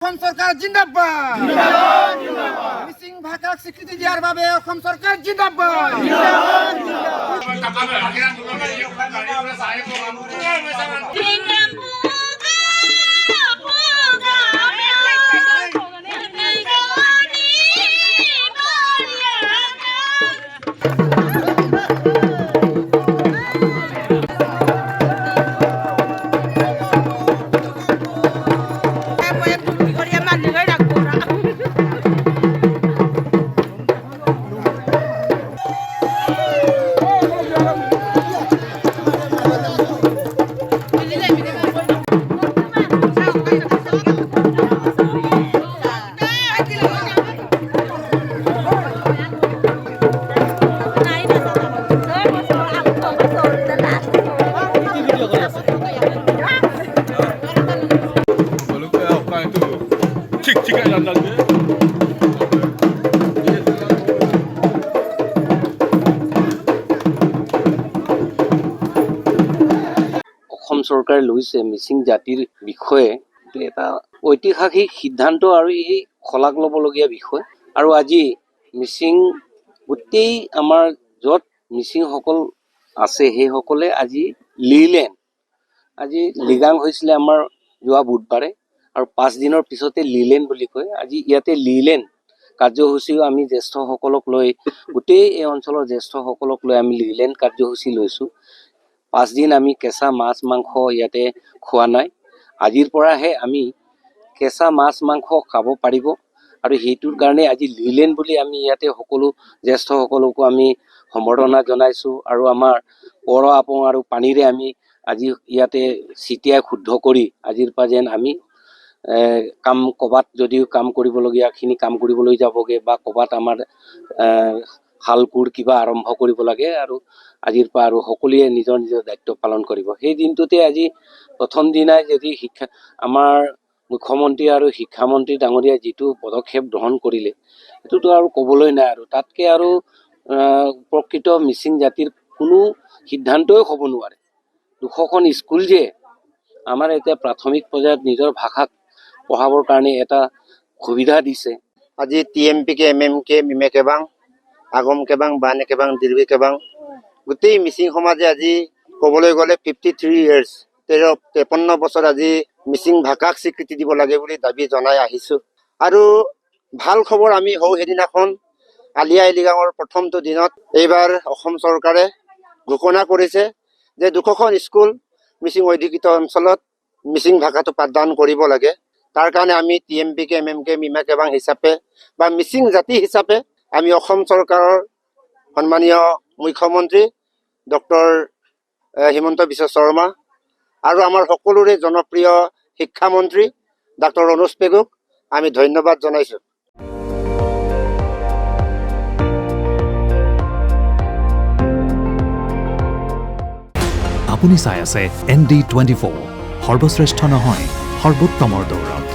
অসম চৰকাৰ জিন্দাবাদ মিচিং ভাষাক স্বীকৃতি দিয়াৰ বাবে অসম চৰকাৰ জিন্দাবাদ অসম চৰকাৰে লৈছে মিচিং জাতিৰ বিষয়ে এটা ঐতিহাসিক সিদ্ধান্ত আৰু এই শলাগ ল'বলগীয়া বিষয় আৰু আজি মিচিং গোটেই আমাৰ য'ত মিচিংসকল আছে সেইসকলে আজি লিলেণ্ড আজি লিগাং হৈছিলে আমাৰ যোৱা বুধবাৰে আৰু 5 দিনৰ পিছতে লিলেণ্ড বুলি কয় আজি ইয়াতে লিলেণ্ড কাৰ্যসূচীও আমি জ্যেষ্ঠসকলক লৈ গোটেই এই অঞ্চলৰ জ্যেষ্ঠসকলক লৈ আমি লিলেণ্ড কাৰ্যসূচী লৈছোঁ 5 দিন আমি কেঁচা মাছ মাংস ইয়াতে খোৱা নাই আজিৰ পৰাহে আমি কেঁচা মাছ মাংস খাব পাৰিব আৰু সেইটোৰ কাৰণে আজি লিলেণ্ড বুলি আমি ইয়াতে সকলো জ্যেষ্ঠসকলকো আমি সম্বৰ্ধনা জনাইছোঁ আৰু আমাৰ পৰ আপং আৰু পানীৰে আমি আজি ইয়াতে ছিটিয়াই শুদ্ধ কৰি আজিৰ পৰা যেন আমি কাম ক'ৰবাত যদিও কাম কৰিবলগীয়াখিনি কাম কৰিবলৈ যাবগৈ বা ক'ৰবাত আমাৰ হাল কোৰ কিবা আৰম্ভ কৰিব লাগে আৰু আজিৰ পৰা আৰু সকলোৱে নিজৰ নিজৰ দায়িত্ব পালন কৰিব সেই দিনটোতে আজি প্ৰথম দিনাই যদি আমাৰ মুখ্যমন্ত্ৰী আৰু শিক্ষামন্ত্ৰী ডাঙৰীয়াই যিটো পদক্ষেপ গ্ৰহণ কৰিলে সেইটোতো আৰু ক'বলৈ নাই আৰু তাতকৈ আৰু প্ৰকৃত মিচিং জাতিৰ কোনো সিদ্ধান্তই হ'ব নোৱাৰে 200খন স্কুল যে আমাৰ এতিয়া প্ৰাথমিক পৰ্যায়ত নিজৰ ভাষাক পঢ়াবৰ কাৰণে এটা সুবিধা দিছে আজি TMPK MMK মিমে কেবাং আগম কেবাং বানে কেবাং দীৰ্ঘ কেবাং গোটেই মিচিং সমাজে আজি ক'বলৈ গ'লে 53 ইয়াৰ্ছ 53 বছৰ আজি মিচিং ভাষাক স্বীকৃতি দিব লাগে বুলি দাবী জনাই আহিছোঁ আৰু ভাল খবৰ আমি হওঁ সেইদিনাখন আলি আই লৃগাঙৰ প্ৰথমটো দিনত এইবাৰ অসম চৰকাৰে ঘোষণা কৰিছে যে 200খন স্কুল মিচিং অধিকৃত অঞ্চলত মিচিং ভাষাটো পাঠদান কৰিব লাগে তাৰ কাৰণে আমি TMPK MMK মিমে কেবাং হিচাপে বা মিচিং জাতি হিচাপে আমি অসম চৰকাৰৰ সন্মানীয় মুখ্যমন্ত্ৰী ডক্টৰ হিমন্ত বিশ্ব শৰ্মা আৰু আমাৰ সকলোৰে জনপ্ৰিয় শিক্ষামন্ত্ৰী ডক্টৰ অনুজ পেগুক আমি ধন্যবাদ জনাইছোঁ আপুনি চাই আছে ND24 সৰ্বশ্ৰেষ্ঠ নহয় সৰ্বোত্তমৰ দৌৰত